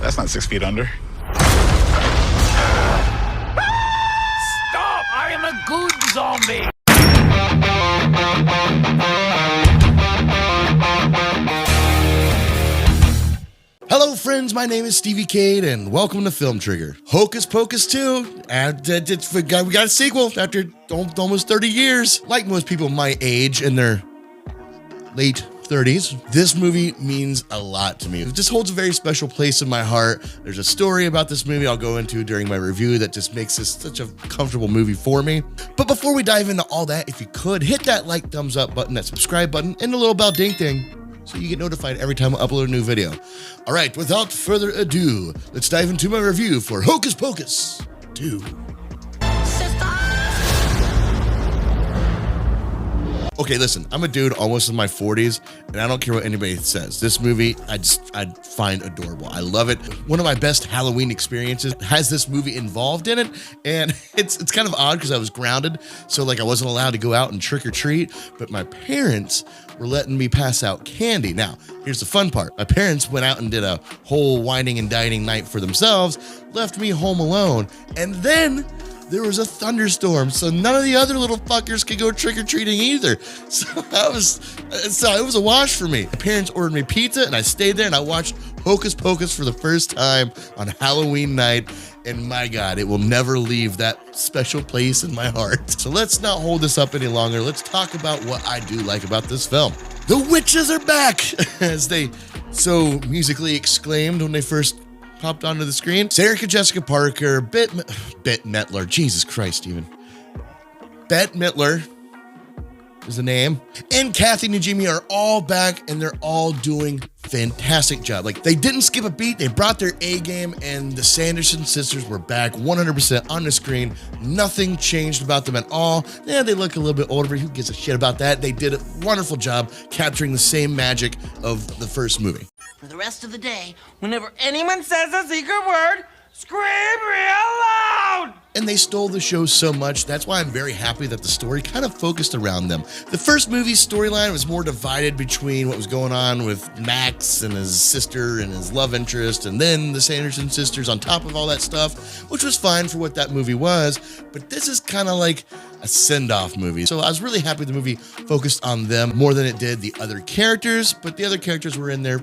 That's not 6 feet under. Stop! I am a good zombie! Hello friends, my name is Stevie Cade and welcome to Film Trigger. Hocus Pocus 2, and we got a sequel after almost 30 years. Like most people my age in their late 30s, this movie means a lot to me. It just holds a very special place in my heart. There's a story about this movie I'll go into during my review that just makes this such a comfortable movie for me. But before we dive into all that, if you could, hit that like, thumbs up button, that subscribe button, and the little bell ding ding, so you get notified every time I upload a new video. All right, without further ado, let's dive into my review for Hocus Pocus 2. Okay, listen, I'm a dude almost in my 40s, and I don't care what anybody says. This movie, I find adorable. I love it. One of my best Halloween experiences has this movie involved in it, and it's kind of odd because I was grounded, so like I wasn't allowed to go out and trick or treat, but my parents were letting me pass out candy. Now, here's the fun part. My parents went out and did a whole wining and dining night for themselves, left me home alone, and then there was a thunderstorm, so none of the other little fuckers could go trick-or-treating either. So it was a wash for me. My parents ordered me pizza, and I stayed there, and I watched Hocus Pocus for the first time on Halloween night, and my God, it will never leave that special place in my heart. So let's not hold this up any longer. Let's talk about what I do like about this film. The witches are back, as they so musically exclaimed when they first popped onto the screen. Sarah Jessica Parker, Bette Midler, Jesus Christ, Steven. Bette Midler is the name, and Kathy Najimy are all back, and they're all doing fantastic job. Like, they didn't skip a beat. They brought their A game, and the Sanderson sisters were back 100% on the screen. Nothing changed about them at all. Yeah, they look a little bit older, but who gives a shit about that? They did a wonderful job capturing the same magic of the first movie. For the rest of the day, whenever anyone says a secret word, scream real loud! And they stole the show so much, that's why I'm very happy that the story kind of focused around them. The first movie's storyline was more divided between what was going on with Max and his sister and his love interest, and then the Sanderson sisters on top of all that stuff, which was fine for what that movie was, but this is kind of like a send-off movie. So I was really happy the movie focused on them more than it did the other characters, but the other characters were in there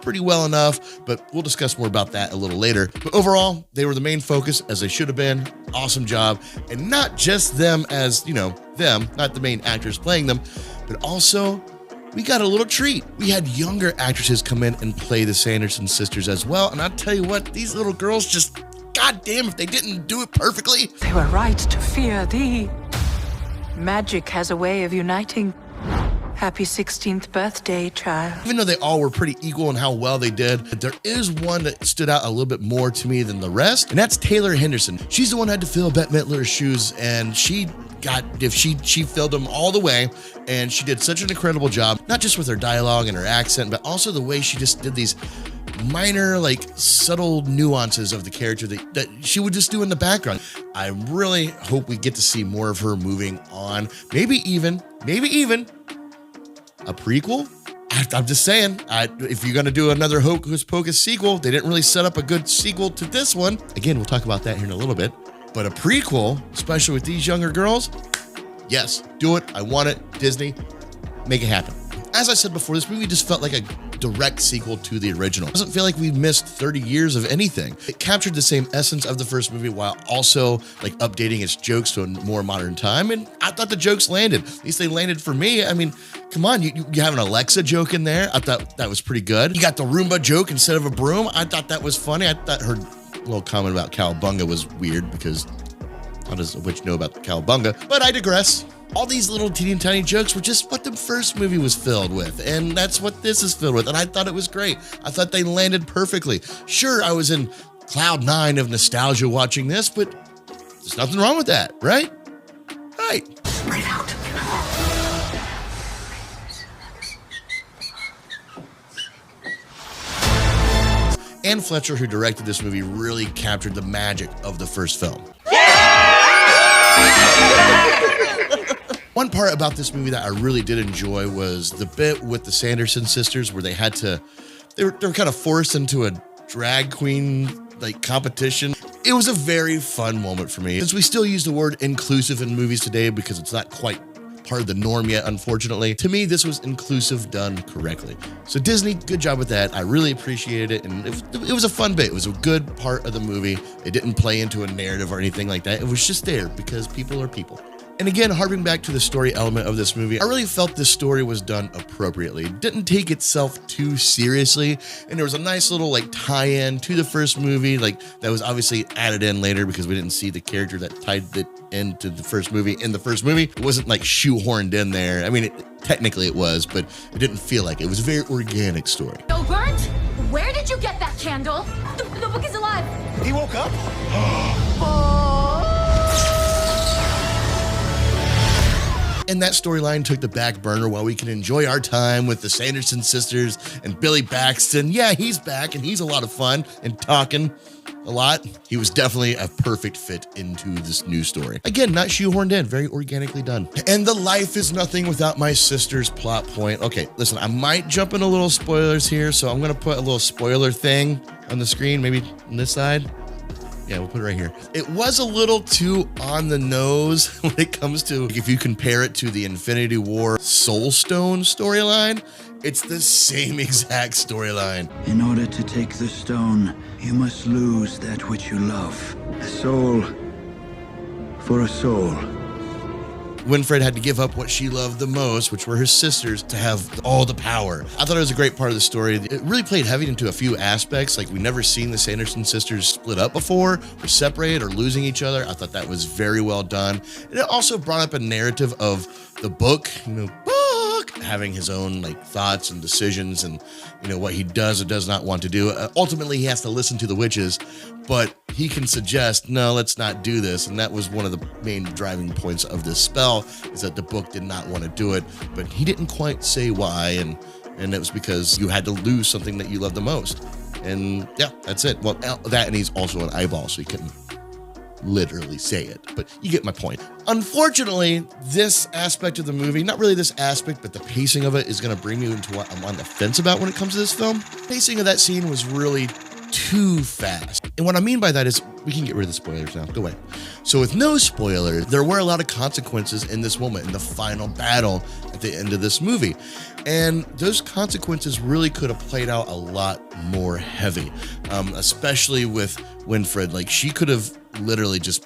pretty well enough, but we'll discuss more about that a little later. But overall, they were the main focus, as they should have been. Awesome job. And not just them as, them, not the main actors playing them, but also we got a little treat. We had younger actresses come in and play the Sanderson sisters as well. And I'll tell you what, these little girls just, goddamn, if they didn't do it perfectly. They were right to fear thee. Magic has a way of uniting. Happy 16th birthday, child. Even though they all were pretty equal in how well they did, there is one that stood out a little bit more to me than the rest, and that's Taylor Henderson. She's the one who had to fill Bette Midler's shoes, and she filled them all the way, and she did such an incredible job, not just with her dialogue and her accent, but also the way she just did these minor, like, subtle nuances of the character that she would just do in the background. I really hope we get to see more of her moving on. Maybe even a prequel? I'm just saying, if you're going to do another Hocus Pocus sequel, they didn't really set up a good sequel to this one. Again, we'll talk about that here in a little bit. But a prequel, especially with these younger girls, yes, do it. I want it. Disney, make it happen. As I said before, this movie just felt like a direct sequel to the original. It doesn't feel like we missed 30 years of anything. It captured the same essence of the first movie while also like updating its jokes to a more modern time, and I thought the jokes landed. At least they landed for me. I mean, come on, you have an Alexa joke in there. I thought that was pretty good. You got the Roomba joke instead of a broom. I thought that was funny. I thought her little comment about cowabunga was weird because how does a witch know about cowabunga? But I digress. All these little teeny tiny jokes were just what the first movie was filled with, and that's what this is filled with, and I thought it was great. I thought they landed perfectly. Sure, I was in cloud 9 of nostalgia watching this, but there's nothing wrong with that, right? Right. Breathe out. And Fletcher, who directed this movie, really captured the magic of the first film. One part about this movie that I really did enjoy was the bit with the Sanderson sisters where they were kind of forced into a drag queen like competition. It was a very fun moment for me. Since we still use the word inclusive in movies today because it's not quite part of the norm yet, unfortunately, to me, this was inclusive done correctly. So Disney, good job with that. I really appreciated it. And it was a fun bit. It was a good part of the movie. It didn't play into a narrative or anything like that. It was just there because people are people. And again, harping back to the story element of this movie, I really felt this story was done appropriately. It didn't take itself too seriously, and there was a nice little like tie-in to the first movie, like that was obviously added in later because we didn't see the character that tied it into the first movie. In the first movie, it wasn't like shoehorned in there. I mean, technically it was, but it didn't feel like it. It was a very organic story. So burnt? Where did you get that candle? The book is alive. He woke up? And that storyline took the back burner while we can enjoy our time with the Sanderson Sisters and Billy Baxton. Yeah, he's back and he's a lot of fun and talking a lot. He was definitely a perfect fit into this new story. Again, not shoehorned in, very organically done. And the life is nothing without my sister's plot point. Okay, listen, I might jump in a little spoilers here, so I'm gonna put a little spoiler thing on the screen, maybe on this side. Yeah, we'll put it right here. It was a little too on the nose when it comes to, if you compare it to the Infinity War Soul Stone storyline, it's the same exact storyline. In order to take the stone, you must lose that which you love. A soul for a soul. Winifred had to give up what she loved the most, which were her sisters, to have all the power. I thought it was a great part of the story. It really played heavy into a few aspects. Like, we never seen the Sanderson sisters split up before, or separate, or losing each other. I thought that was very well done. And it also brought up a narrative of the book, having his own like thoughts and decisions and, what he does or does not want to do. Ultimately, he has to listen to the witches, but he can suggest, no, let's not do this. And that was one of the main driving points of this spell, is that the book did not want to do it, but he didn't quite say why. And it was because you had to lose something that you love the most. And yeah, that's it. Well, that, and he's also an eyeball, so he couldn't literally say it, but you get my point. Unfortunately, this aspect of the movie, not really this aspect, but the pacing of it is going to bring you into what I'm on the fence about when it comes to this film. Pacing of that scene was really too fast. And what I mean by that is, we can get rid of the spoilers now. Go away. So with no spoilers, there were a lot of consequences in this moment, in the final battle at the end of this movie. And those consequences really could have played out a lot more heavy, especially with Winifred. Like, she could have literally just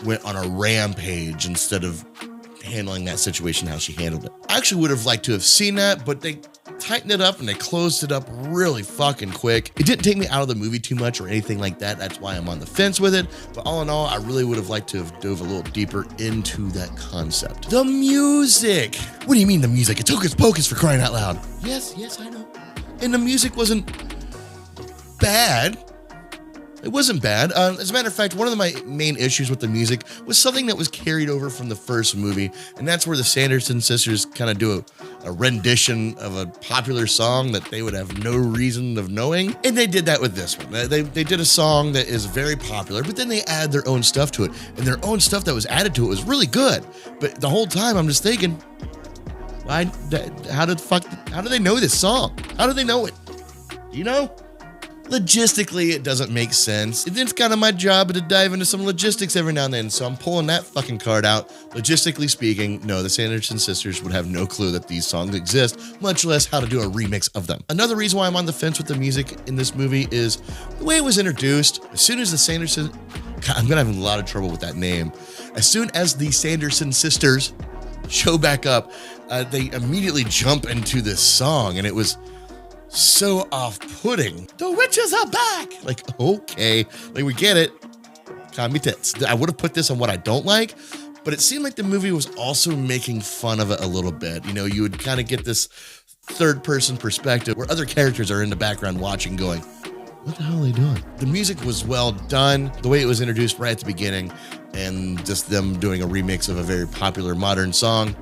went on a rampage instead of handling that situation how she handled it. I actually would have liked to have seen that, but they tightened it up and they closed it up really fucking quick. It didn't take me out of the movie too much or anything like that. That's why I'm on the fence with it. But all in all, I really would have liked to have dove a little deeper into that concept. The music. What do you mean the music? It's Hocus Pocus, for crying out loud. Yes, I know. And the music wasn't bad. It wasn't bad. As a matter of fact, one of my main issues with the music was something that was carried over from the first movie, and that's where the Sanderson sisters kind of do a rendition of a popular song that they would have no reason of knowing, and they did that with this one. They did a song that is very popular, but then they add their own stuff to it, and their own stuff that was added to it was really good. But the whole time, I'm just thinking, how do they know this song? How do they know it? Do you know? Logistically, it doesn't make sense. It's kind of my job to dive into some logistics every now and then, so I'm pulling that fucking card out. Logistically speaking, no, the Sanderson sisters would have no clue that these songs exist, much less how to do a remix of them. Another reason why I'm on the fence with the music in this movie is the way it was introduced. As soon as the Sanderson... God, I'm gonna have a lot of trouble with that name. As soon as the Sanderson sisters show back up, they immediately jump into this song, and it was so off-putting. The witches are back! Like, okay, like, we get it. Calm your tits. I would have put this on what I don't like, but it seemed like the movie was also making fun of it a little bit. You would kind of get this third-person perspective where other characters are in the background watching, going, what the hell are they doing? The music was well done. The way it was introduced right at the beginning, and just them doing a remix of a very popular modern song,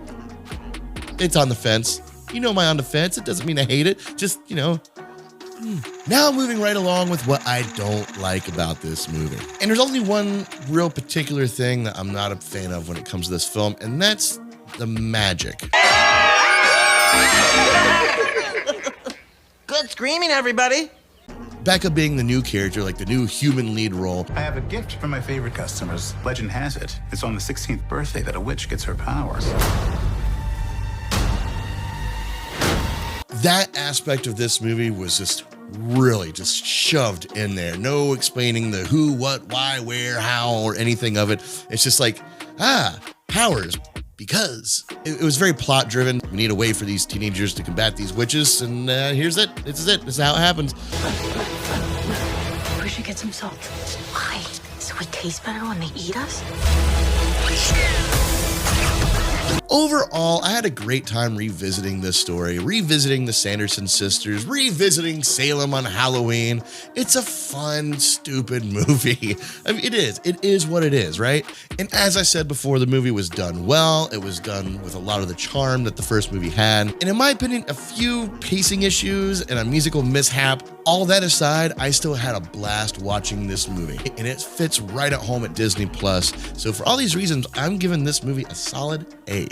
it's on the fence. My on the fence. It doesn't mean I hate it. Just, Now moving right along with what I don't like about this movie. And there's only one real particular thing that I'm not a fan of when it comes to this film, and that's the magic. Good screaming, everybody. Becca being the new character, like the new human lead role. I have a gift for my favorite customers. Legend has it, it's on the 16th birthday that a witch gets her powers. That aspect of this movie was just really just shoved in there. No explaining the who, what, why, where, how, or anything of it. It's just like, powers, because. It was very plot driven. We need a way for these teenagers to combat these witches, and here's it. This is it. This is how it happens. We should get some salt. Why? So it tastes better when they eat us? Overall, I had a great time revisiting this story, revisiting the Sanderson Sisters, revisiting Salem on Halloween. It's a fun, stupid movie. I mean, it is what it is, right? And as I said before, the movie was done well. It was done with a lot of the charm that the first movie had. And in my opinion, a few pacing issues and a musical mishap. All that aside, I still had a blast watching this movie, and it fits right at home at Disney Plus. So for all these reasons, I'm giving this movie a solid A.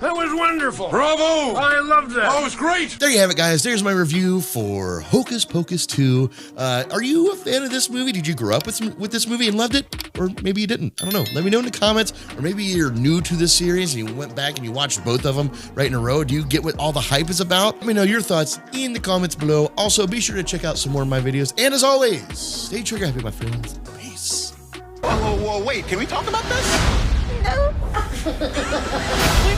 That was wonderful. Bravo! I loved that. Oh, it was great. There you have it, guys. There's my review for Hocus Pocus 2. Are you a fan of this movie? Did you grow up with this movie and loved it? Or maybe you didn't. I don't know. Let me know in the comments. Or maybe you're new to this series and you went back and you watched both of them right in a row. Do you get what all the hype is about? Let me know your thoughts in the comments below. Also, be sure to check out some more of my videos. And as always, stay trigger happy, my friends. Peace. Whoa, wait, can we talk about this? No. We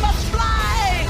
must fly!